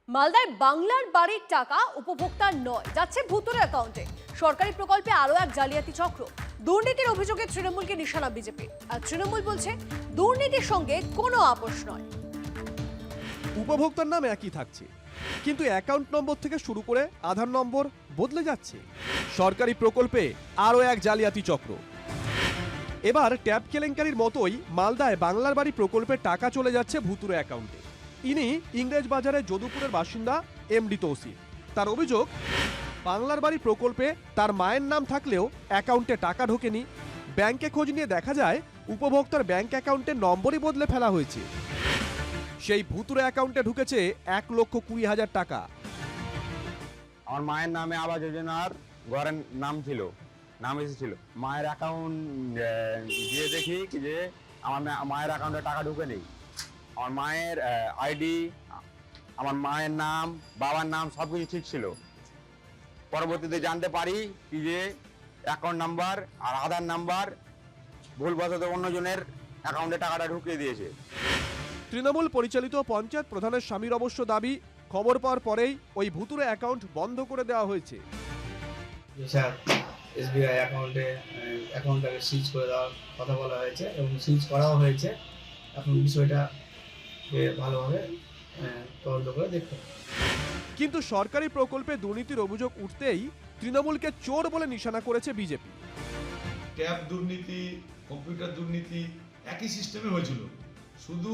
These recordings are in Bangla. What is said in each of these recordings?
মালদায় বাংলার বাড়ির টাকা উপভোক্তার নয়, যাচ্ছে ভুতুরে অ্যাকাউন্টে। সরকারি প্রকল্পে আরো এক জালিয়াতি চক্র। দুর্নীতির অভিযোগে তৃণমূলকে নিশানা বিজেপি। আর তৃণমূল বলছে দুর্নীতির সঙ্গে কোনো আপোষ নয়। উপভোক্তার নাম একই থাকছে, কিন্তু অ্যাকাউন্ট নম্বর থেকে শুরু করে আধার নম্বর বদলে যাচ্ছে। সরকারি প্রকল্পে আরও এক জালিয়াতি চক্র। এবার ট্যাব কেলেঙ্কারির মতোই মালদায় বাংলার বাড়ি প্রকল্পের টাকা চলে যাচ্ছে ভুতুরে অ্যাকাউন্টে। ইনি ইংরেজ বাজারের যদুপুরের বাসিন্দা এমডি তৌসিফ। তার অভিযোগ, বাংলার বাড়ি প্রকল্পে তার মায়ের নাম থাকলেও অ্যাকাউন্টে টাকা ঢোকেনি। ব্যাংকে খোঁজ নিয়ে দেখা যায় উপভোক্তার ব্যাংক অ্যাকাউন্টের নম্বরই বদলে ফেলা হয়েছে। সেই ভুতুরে অ্যাকাউন্টে ঢুকেছে 1,20,000 টাকা। আমার মায়ের নামে আবাস যোজনার ঘরের নাম এসেছিল। মায়ের অ্যাকাউন্ট দিয়ে দেখি যে আমার মায়ের অ্যাকাউন্টে টাকা ঢুকে নেই। আমার মায়ের আইডি, আমার মায়ের নাম, বাবার নাম সবকিছু ঠিক ছিল। পরবর্তীতে জানতে পারি কি যে অ্যাকাউন্ট নাম্বার আর আধার নাম্বার ভুলবশত অন্যজনের অ্যাকাউন্টে টাকাটা ঢুকিয়ে দিয়েছে। তৃণমূল পরিচালিত পঞ্চায়েত প্রধানের স্বামীর অবশ্য দাবি, খবর পাওয়ার পরেই ওই ভুতুরে অ্যাকাউন্ট বন্ধ করে দেওয়া হয়েছে। স্যার, এসবিআই অ্যাকাউন্টটাকে সিজ করে দেওয়ার কথা বলা হয়েছে এবং সিজ করাও হয়েছে। এখন বিষয়টা ভালোভাবে তদন্ত করে দেখতে হবে। কিন্তু সরকারি প্রকল্পে দুর্নীতির অভিযোগ উঠতেই তৃণমূলকে চোর বলে নিশানা করেছে বিজেপি। ট্যাব দুর্নীতি, কম্পিউটার দুর্নীতি একই সিস্টেমে হয়েছিল, শুধু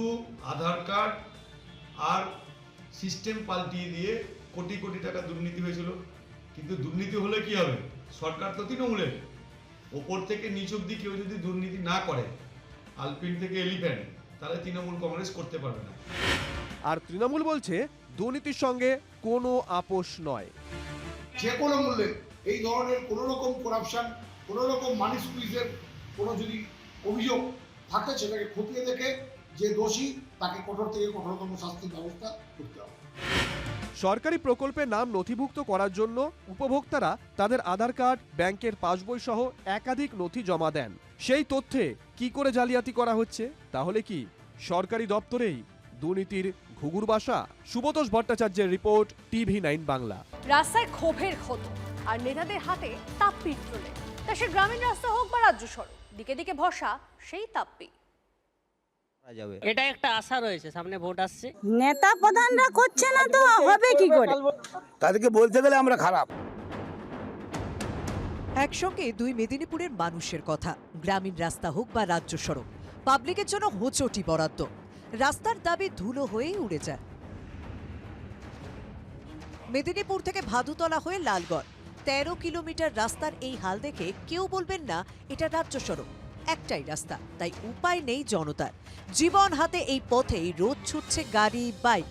আধার কার্ড আর সিস্টেম পাল্টিয়ে দিয়ে কোটি কোটি টাকা দুর্নীতি হয়েছিল। কিন্তু দুর্নীতি হলে কি হবে? সরকার তো তৃণমূলের, ওপর থেকে নিচ অব্দি কেউ যদি দুর্নীতি না করে, আলপিন থেকে এলিফ্যান্ট, তাহলে তৃণমূল কংগ্রেস করতে পারবে না। আর তৃণমূল বলছে দুর্নীতির সঙ্গে কোনো আপোষ নয়। যে কোনো মূল্যে এই ধরনের কোনো রকম করাপশন, কোনো রকম মানি স্কুইজের কোনো যদি অভিযোগ থাকে, সেটাকে খতিয়ে দেখে যে দোষী তাকে কঠোর থেকে কঠোরতম শাস্তির ব্যবস্থা করতে হবে। সরকারি প্রকল্পে নাম নথিভুক্ত করার জন্য উপভোক্তারা তাদের আধার কার্ড, ব্যাংকের পাসবই সহ একাধিক নথি জমা দেন। সেই তথ্যে কি করে জালিয়াতি করা হচ্ছে? তাহলে কি সরকারি দপ্তরেই দুর্নীতির ঘুঘুর বাসা? সুব্রতোষ ভট্টাচার্যের রিপোর্ট, TV9 বাংলা। রাস্তায় ক্ষোভের ক্ষত আর নেতাদের হাতে তাপ্পির ট্রোলে। তা সে গ্রামীণ রাস্তা হোক বা রাজ্য সড়ক, দিকে দিকে ভরসা সেই তাপ্পি। এটা একটা আশা রয়েছে, সামনে ভোট আসছে, নেতা প্রধানরা করছে না তো হবে কি করে? তাদেরকে বলতে গেলে আমরা খারাপ। একসঙ্গে দুই মেদিনীপুরের মানুষের কথা। গ্রামীণ রাস্তা হোক বা রাজ্য সড়ক, পাবলিকের জন্য হোঁচটি বরাদ্দ। রাস্তার দাবি ধুলো হয়েই উড়ে যায়। মেদিনীপুর থেকে ভাদুতলা হয়ে লালগড় 13 কিলোমিটার রাস্তার এই হাল দেখে কেউ বলবেন না এটা রাজ্য সড়ক। একটাই রাস্তা, তাই উপায় নেই জনতার। জীবন হাতে এই পথেই রোজ ছুটছে গাড়ি, বাইক।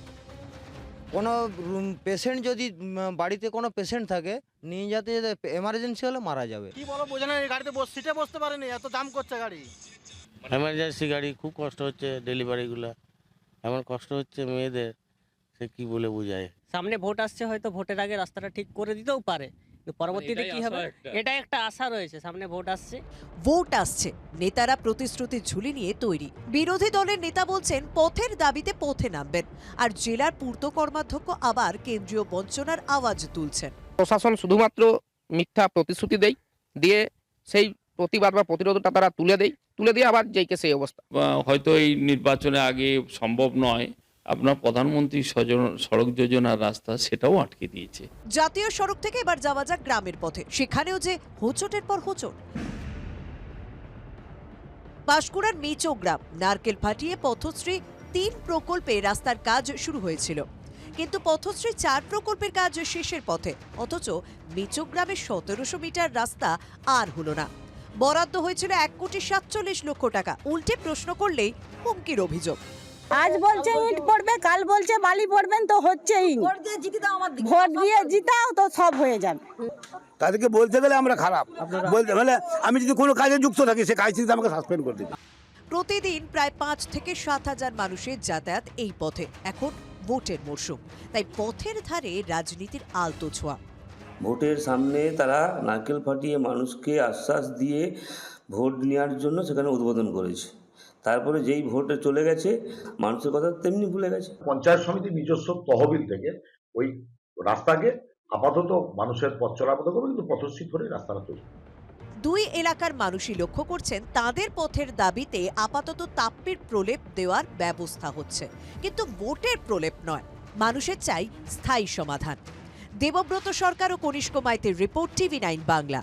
কোনো পেশেন্ট যদি বাড়িতে কোনো পেশেন্ট থাকে, নিয়ে যেতে এমার্জেন্সি হলে মারা যাবে। কি বলো, বোঝে না, গাড়িতে সিটে বসতে পারেনি, এত দাম করছে গাড়ি। এমার্জেন্সি গাড়ি খুব কষ্ট হচ্ছে, ডেলিভারিগুলো এমন কষ্ট হচ্ছে মেয়েদের, সে কি বলে বোঝায়। সামনে ভোট আসছে, হয়তো ভোটের আগে রাস্তাটা ঠিক করে দিতেও পারে, পরবর্তীতে কি হবে এটা একটা আশা রয়েছে। সামনে ভোট আসছে, ভোট আসছে, নেতারা প্রতিশ্রুতির ঝুলি নিয়ে তৈরি। বিরোধী দলের নেতা বলছেন পথের দাবিতে পথে নামবেন, আর জেলার পূর্ত কর্মাধ্যক্ষ আবার কেন্দ্রীয় বঞ্চনার আওয়াজ তুলছেন। প্রশাসন শুধুমাত্র মিথ্যা প্রতিশ্রুতি দিয়ে সেই প্রতিবাদ বা প্রতিরোধটা তারা তুলে দিয়ে আবার যেই সেই অবস্থা। হয়তো এই নির্বাচনে আগে সম্ভব নয়, আপনার প্রধানমন্ত্রী সড়ক যোজনার রাস্তা সেটাও আটকে দিয়েছে। জাতীয় সড়ক থেকে এবার যাওয়া যাক গ্রামের পথে, সেখানেও যে হোঁচটের পর হোঁচট। পাঁশকুড়ার মেচো গ্রাম, নারকেল ফাটিয়ে পথশ্রী 3 প্রকল্পে রাস্তার কাজ শুরু হয়েছিল, কিন্তু পথশ্রী 4 প্রকল্পের কাজ শেষের পথে। অথচ মেচো গ্রামের 1700 মিটার রাস্তা আর হলো না। বরাদ্দ হয়েছিল 1,47,00,000 টাকা। উল্টে প্রশ্ন করলেই হুমকির অভিযোগ। আজ বলছে ইট পড়বে, কাল বলছে বালি পড়বেন, তো হচ্ছেই ভোট দিয়ে জিতাও তো সব হয়ে যাবে। তাদেরকে বলতে গেলে আমরা খারাপ। বলতে গেলে আমি যদি কোনো কাজে যুক্ত থাকি, সে কাজ থেকে আমাকে সাসপেন্ড করে দিবে। প্রতিদিন প্রায় 5 থেকে 7,000 মানুষের যাতায়াত এই পথে। এখন ভোটের মরশুম, তাই পথের ধারে রাজনীতির আলতো ছোঁয়া। ভোটের সামনে তারা নারকেল ফাটিয়ে মানুষকে আশ্বাস দিয়ে ভোট নেওয়ার জন্য সেখানে উদ্বোধন করেছে। তারপরে যেই ভোটে চলে গেছে মানুষের কথা তেমনি ভুলে গেছে। পঞ্চায়েত সমিতির নিজস্ব তহবিল থেকে ওই রাস্তাকে আপাতত মানুষের পথ চলাচল করবে, কিন্তু পথশ্রী করে রাস্তাটা তৈরি। দুই এলাকার মানুষই লক্ষ্য করছেন তাদের পথের দাবিতে আপাতত তাপ্পির প্রলেপ দেওয়ার ব্যবস্থা হচ্ছে, কিন্তু ভোটের প্রলেপ নয়। মানুষের চাই স্থায়ী সমাধান। দেবব্রত সরকার ও কনিষ্ক মাইতির রিপোর্ট, TV9 বাংলা।